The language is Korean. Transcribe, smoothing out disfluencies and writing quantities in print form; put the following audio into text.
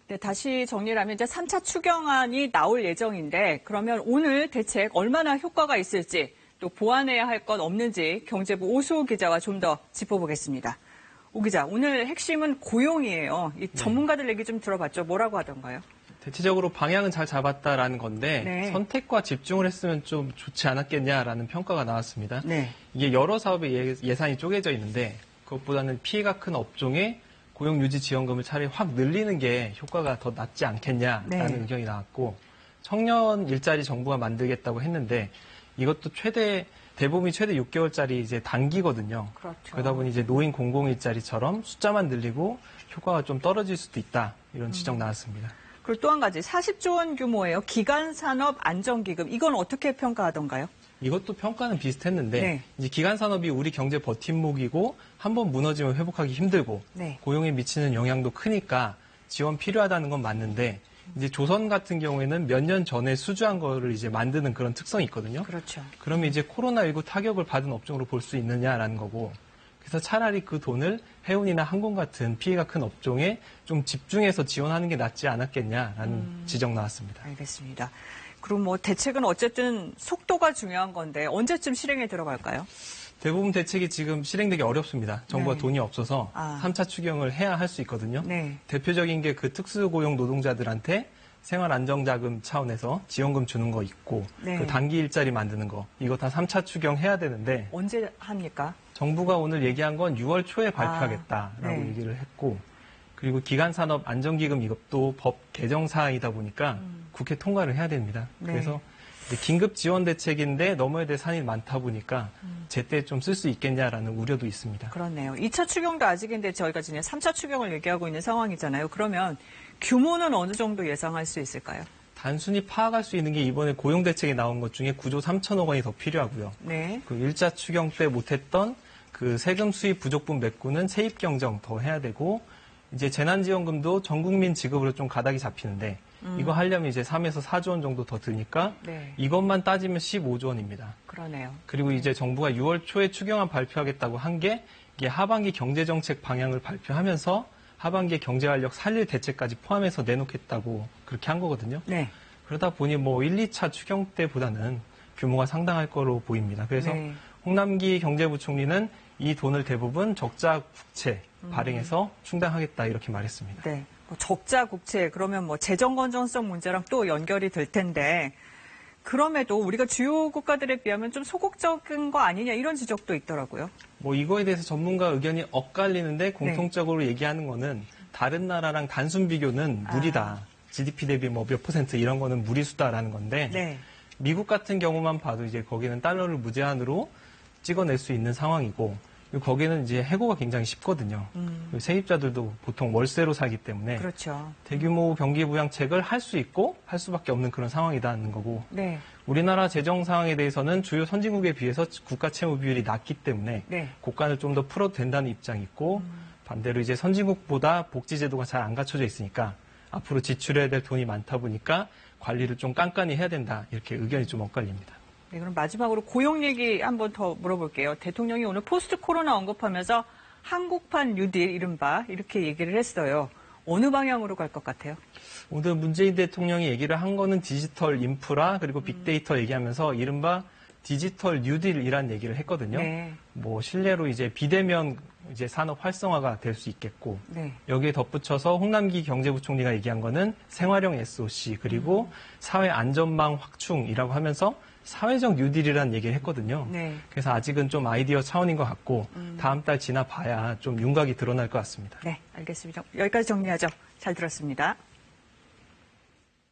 네, 다시 정리를 하면 이제 3차 추경안이 나올 예정인데 그러면 오늘 대책 얼마나 효과가 있을지 또 보완해야 할 건 없는지 경제부 오수호 기자와 좀 더 짚어보겠습니다. 오 기자, 오늘 핵심은 고용이에요. 이 전문가들 얘기 좀 들어봤죠. 뭐라고 하던가요? 대체적으로 방향은 잘 잡았다라는 건데 네. 선택과 집중을 했으면 좀 좋지 않았겠냐라는 평가가 나왔습니다. 네. 이게 여러 사업에 예산이 쪼개져 있는데 그것보다는 피해가 큰 업종에 고용유지지원금을 차라리 확 늘리는 게 효과가 더 낫지 않겠냐라는 네. 의견이 나왔고 청년 일자리 정부가 만들겠다고 했는데 이것도 대부분이 최대 6개월짜리 이제 단기거든요. 그렇죠. 그러다 보니 이제 노인 공공일자리처럼 숫자만 늘리고 효과가 좀 떨어질 수도 있다 이런 지적 나왔습니다. 그리고 또 한 가지 40조 원 규모예요. 기간산업 안정기금 이건 어떻게 평가하던가요? 이것도 평가는 비슷했는데 네. 이제 기간 산업이 우리 경제 버팀목이고 한번 무너지면 회복하기 힘들고 네. 고용에 미치는 영향도 크니까 지원 필요하다는 건 맞는데 이제 조선 같은 경우에는 몇 년 전에 수주한 거를 이제 만드는 그런 특성이 있거든요. 그렇죠. 그러면 이제 코로나19 타격을 받은 업종으로 볼 수 있느냐라는 거고 그래서 차라리 그 돈을 해운이나 항공 같은 피해가 큰 업종에 좀 집중해서 지원하는 게 낫지 않았겠냐라는 지적 나왔습니다. 알겠습니다. 그럼 뭐 대책은 어쨌든 속도가 중요한 건데 언제쯤 실행에 들어갈까요? 대부분 대책이 지금 실행되기 어렵습니다. 정부가 네. 돈이 없어서 3차 추경을 해야 할 수 있거든요. 네. 대표적인 게 그 특수고용 노동자들한테 생활안정자금 차원에서 지원금 주는 거 있고 네. 그 단기 일자리 만드는 거 이거 다 3차 추경 해야 되는데 언제 합니까? 정부가 오늘 얘기한 건 6월 초에 발표하겠다라고 네. 얘기를 했고 그리고 기간산업 안정기금 이것도 법 개정 사항이다 보니까 국회 통과를 해야 됩니다. 네. 그래서 이제 긴급 지원 대책인데 넘어야 될 산이 많다 보니까 제때 좀 쓸 수 있겠냐라는 우려도 있습니다. 그렇네요. 2차 추경도 아직인데 저희가 지금 3차 추경을 얘기하고 있는 상황이잖아요. 그러면 규모는 어느 정도 예상할 수 있을까요? 단순히 파악할 수 있는 게 이번에 고용대책에 나온 것 중에 9조 3천억 원이 더 필요하고요. 네. 그 1차 추경 때 못했던 그 세금 수입 부족분 메꾸는 세입 경정 더 해야 되고 이제 재난지원금도 전 국민 지급으로 좀 가닥이 잡히는데 이거 하려면 이제 3에서 4조 원 정도 더 드니까 네. 이것만 따지면 15조 원입니다. 그러네요. 그리고 이제 정부가 6월 초에 추경안 발표하겠다고 한 게 이게 하반기 경제정책 방향을 발표하면서 하반기에 경제활력 살릴 대책까지 포함해서 내놓겠다고 그렇게 한 거거든요. 네. 그러다 보니 뭐 1, 2차 추경 때보다는 규모가 상당할 거로 보입니다. 그래서 네. 홍남기 경제부총리는 이 돈을 대부분 적자 국채 발행해서 충당하겠다 이렇게 말했습니다. 네. 뭐 적자 국채 그러면 뭐 재정 건전성 문제랑 또 연결이 될 텐데 그럼에도 우리가 주요 국가들에 비하면 좀 소극적인 거 아니냐 이런 지적도 있더라고요. 뭐 이거에 대해서 전문가 의견이 엇갈리는데 공통적으로 얘기하는 거는 다른 나라랑 단순 비교는 무리다. GDP 대비 뭐 몇 퍼센트 이런 거는 무리수다라는 건데 네. 미국 같은 경우만 봐도 이제 거기는 달러를 무제한으로 찍어낼 수 있는 상황이고 거기는 이제 해고가 굉장히 쉽거든요. 세입자들도 보통 월세로 살기 때문에 그렇죠. 대규모 병기 부양책을 할 수 있고 할 수밖에 없는 그런 상황이라는 거고 네. 우리나라 재정 상황에 대해서는 주요 선진국에 비해서 국가 채무 비율이 낮기 때문에 네. 고간을 좀 더 풀어도 된다는 입장이 있고 반대로 이제 선진국보다 복지 제도가 잘 안 갖춰져 있으니까 앞으로 지출해야 될 돈이 많다 보니까 관리를 좀 깐깐히 해야 된다 이렇게 의견이 좀 엇갈립니다. 네, 그럼 마지막으로 고용 얘기 한번 더 물어볼게요. 대통령이 오늘 포스트 코로나 언급하면서 한국판 뉴딜 이른바 이렇게 얘기를 했어요. 어느 방향으로 갈 것 같아요? 오늘 문재인 대통령이 얘기를 한 거는 디지털 인프라 그리고 빅데이터 얘기하면서 이른바 디지털 뉴딜이라는 얘기를 했거든요. 네. 뭐 실례로 이제 비대면 이제 산업 활성화가 될 수 있겠고 네. 여기에 덧붙여서 홍남기 경제부총리가 얘기한 거는 생활형 SOC 그리고 사회 안전망 확충이라고 하면서 사회적 뉴딜이라는 얘기를 했거든요. 네. 그래서 아직은 좀 아이디어 차원인 것 같고 다음 달 지나봐야 좀 윤곽이 드러날 것 같습니다. 네, 알겠습니다. 여기까지 정리하죠. 잘 들었습니다.